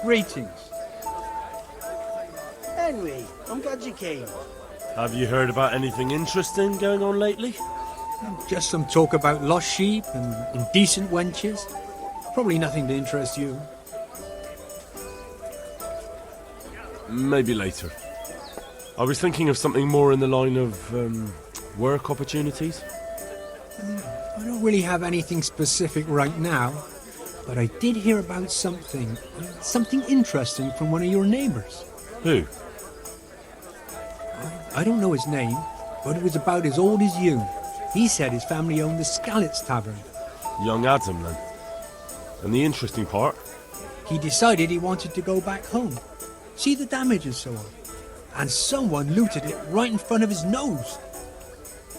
Greetings. Henry, I'm glad you came. Have you heard about anything interesting going on lately? Just some talk about lost sheep and indecent wenches. Probably nothing to interest you. Maybe later. I was thinking of something more in the line of, work opportunities. I don't really have anything specific right now, but I did hear about something interesting from one of your neighbors. Who? I don't know his name, but it was about as old as you. He said his family owned the Skalitz Tavern. Young Adam, then. And the interesting part? He decided he wanted to go back home, see the damage and so on. And someone looted it right in front of his nose.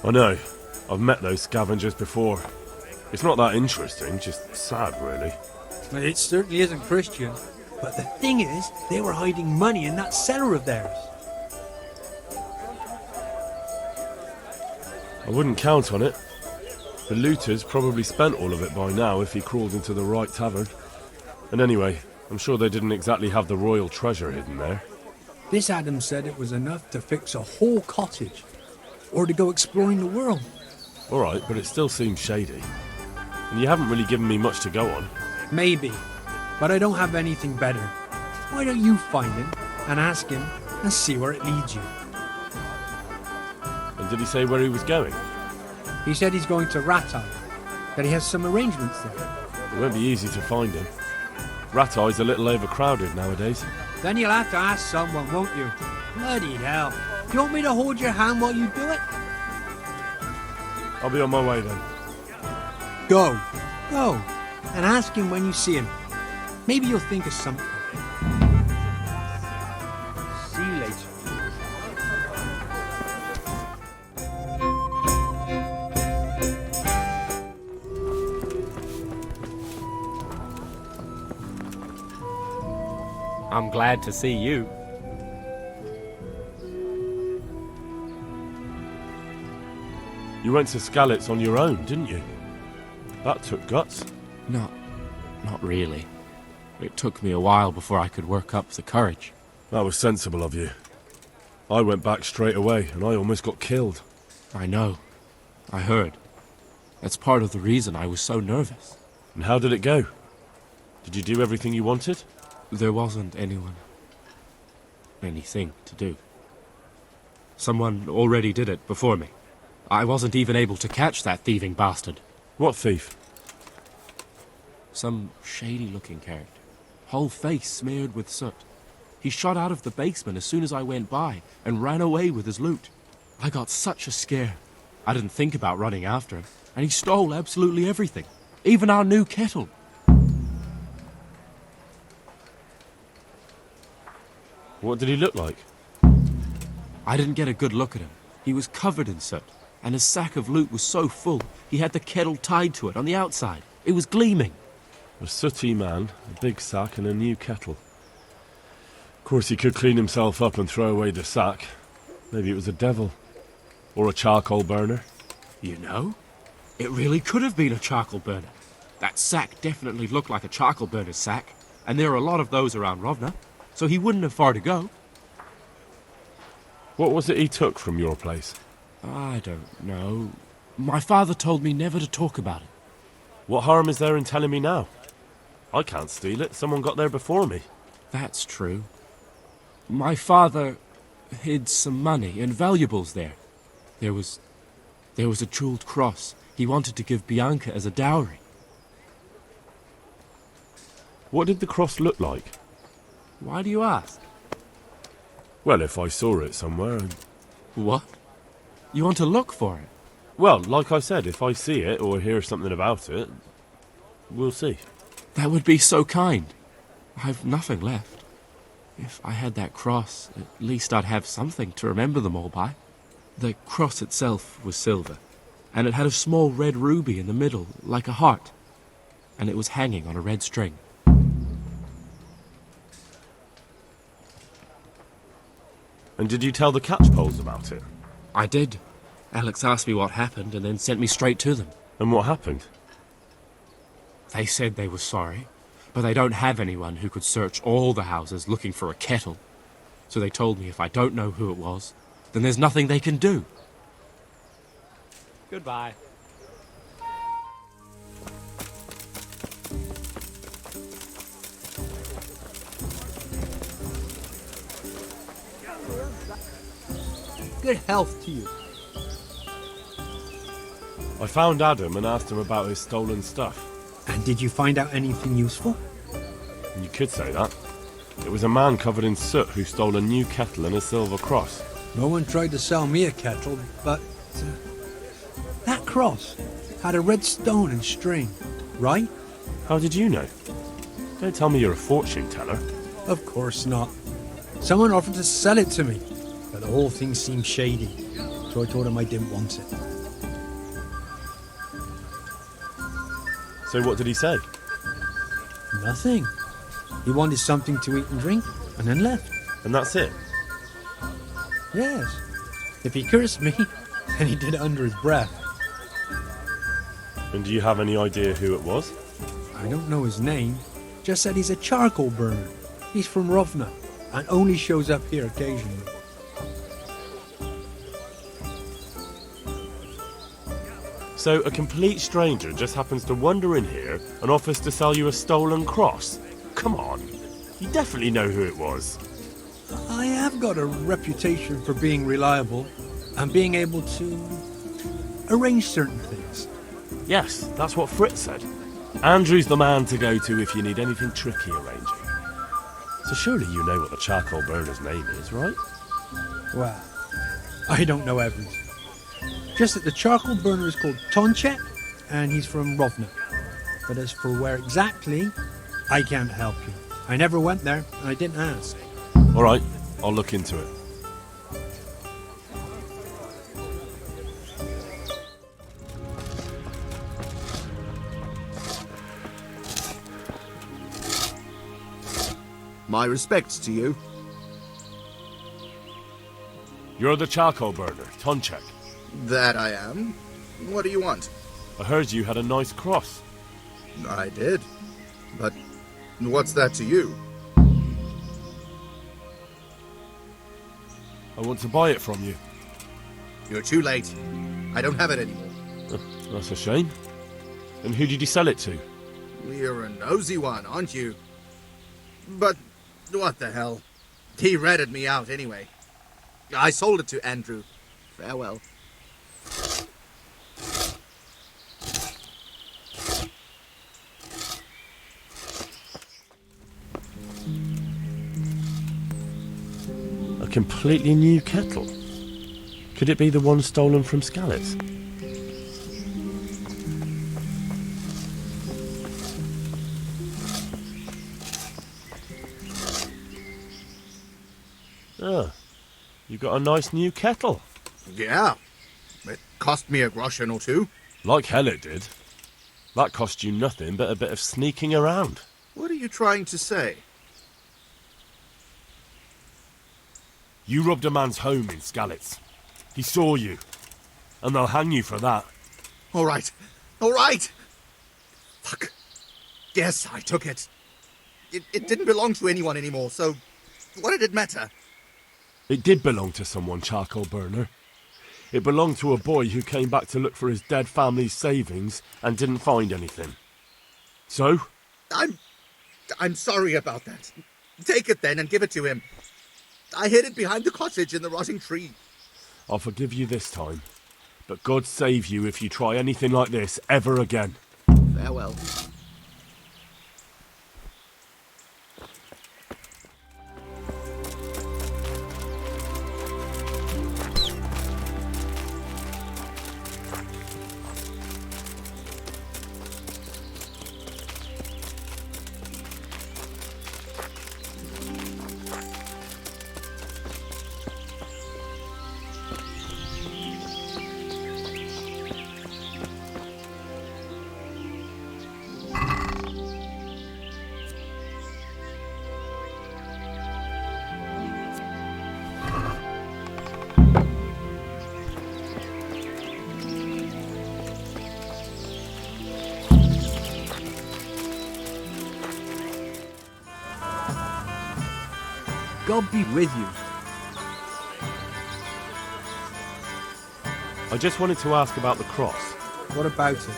I know. I've met those scavengers before. It's not that interesting, just sad, really. Well, it certainly isn't Christian. But the thing is, they were hiding money in that cellar of theirs. I wouldn't count on it. The looters probably spent all of it by now if he crawled into the right tavern. And anyway, I'm sure they didn't exactly have the royal treasure hidden there. This Adam said it was enough to fix a whole cottage, or to go exploring the world. Alright, but it still seems shady. And you haven't really given me much to go on. Maybe, but I don't have anything better. Why don't you find him, and ask him, and see where it leads you? And did he say where he was going? He said he's going to Ratai, that he has some arrangements there. It won't be easy to find him. Ratai's a little overcrowded nowadays. Then you'll have to ask someone, won't you? Bloody hell. Do you want me to hold your hand while you do it? I'll be on my way then. Go. And ask him when you see him. Maybe you'll think of something. See you later. I'm glad to see you. You went to Skalitz on your own, didn't you? That took guts. Not really. It took me a while before I could work up the courage. That was sensible of you. I went back straight away, and I almost got killed. I know. I heard. That's part of the reason I was so nervous. And how did it go? Did you do everything you wanted? There wasn't anything to do. Someone already did it before me. I wasn't even able to catch that thieving bastard. What thief? Some shady-looking character. Whole face smeared with soot. He shot out of the basement as soon as I went by and ran away with his loot. I got such a scare. I didn't think about running after him, and he stole absolutely everything. Even our new kettle. What did he look like? I didn't get a good look at him. He was covered in soot, and his sack of loot was so full, he had the kettle tied to it on the outside. It was gleaming. A sooty man, a big sack and a new kettle. Of course he could clean himself up and throw away the sack. Maybe it was a devil. Or a charcoal burner. You know, it really could have been a charcoal burner. That sack definitely looked like a charcoal burner's sack, and there are a lot of those around Rovna, so he wouldn't have far to go. What was it he took from your place? I don't know. My father told me never to talk about it. What harm is there in telling me now? I can't steal it. Someone got there before me. That's true. My father hid some money and valuables there. There was a jeweled cross he wanted to give Bianca as a dowry. What did the cross look like? Why do you ask? Well, if I saw it somewhere... What? You want to look for it? Well, like I said, if I see it or hear something about it, we'll see. That would be so kind. I've nothing left. If I had that cross, at least I'd have something to remember them all by. The cross itself was silver, and it had a small red ruby in the middle, like a heart, and it was hanging on a red string. And did you tell the catchpoles about it? I did. Alex asked me what happened and then sent me straight to them. And what happened? They said they were sorry, But they don't have anyone who could search all the houses looking for a kettle. So they told me if I don't know who it was, then there's nothing they can do. Goodbye. Good health to you. I found Adam and asked him about his stolen stuff. And did you find out anything useful? You could say that. It was a man covered in soot who stole a new kettle and a silver cross. No one tried to sell me a kettle, but that cross had a red stone and string, right? How did you know? Don't tell me you're a fortune teller. Of course not. Someone offered to sell it to me, but the whole thing seemed shady, so I told him I didn't want it. So what did he say? Nothing. He wanted something to eat and drink, and then left. And that's it? Yes. If he cursed me, then he did it under his breath. And do you have any idea who it was? I don't know his name. Just said he's a charcoal burner. He's from Rovna, and only shows up here occasionally. So a complete stranger just happens to wander in here and offers to sell you a stolen cross? Come on. You definitely know who it was. I have got a reputation for being reliable and being able to arrange certain things. Yes, that's what Fritz said. Andrew's the man to go to if you need anything tricky arranging. So surely you know what the charcoal burner's name is, right? Well, I don't know everything. Just that the charcoal burner is called Tonchek, and he's from Rovna. But as for where exactly, I can't help you. I never went there, and I didn't ask. All right, I'll look into it. My respects to you. You're the charcoal burner, Tonchek. That I am. What do you want? I heard you had a nice cross. I did. But what's that to you? I want to buy it from you. You're too late. I don't have it anymore. That's a shame. And who did you sell it to? You're a nosy one, aren't you? But what the hell? He ratted me out anyway. I sold it to Andrew. Farewell. A completely new kettle. Could it be the one stolen from Skalitz? Ah, you got a nice new kettle. Yeah. It cost me a groschen or two. Like hell it did. That cost you nothing but a bit of sneaking around. What are you trying to say? You robbed a man's home in Skalitz. He saw you. And they'll hang you for that. All right. All right. Fuck. Yes, I took it. It didn't belong to anyone anymore, so what did it matter? It did belong to someone, charcoal burner. It belonged to a boy who came back to look for his dead family's savings and didn't find anything. So? I'm sorry about that. Take it then and give it to him. I hid it behind the cottage in the rotting tree. I'll forgive you this time. But God save you if you try anything like this ever again. Farewell. God be with you. I just wanted to ask about the cross. What about it?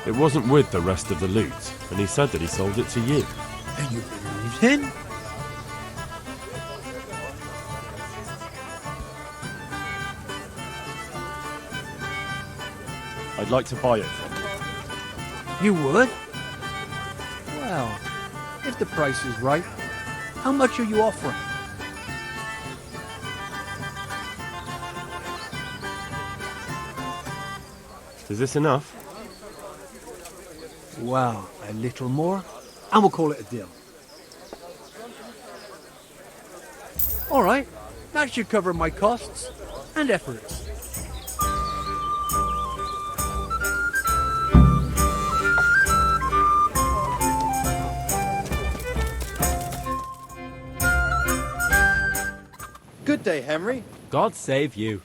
It wasn't with the rest of the loot, and he said that he sold it to you. And you believed him? I'd like to buy it. You would? Well, if the price is right, how much are you offering? Is this enough? Well, a little more, and we'll call it a deal. All right, that should cover my costs and efforts. Good day, Henry. God save you.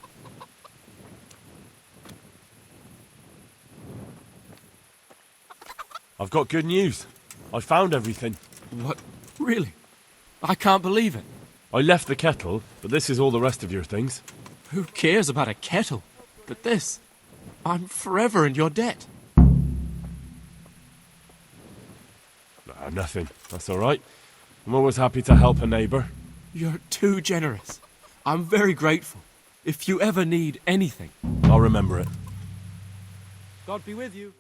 I've got good news. I found everything. What? Really? I can't believe it. I left the kettle, but this is all the rest of your things. Who cares about a kettle? But this, I'm forever in your debt. Nah, nothing. That's all right. I'm always happy to help a neighbour. You're too generous. I'm very grateful. If you ever need anything. I'll remember it. God be with you.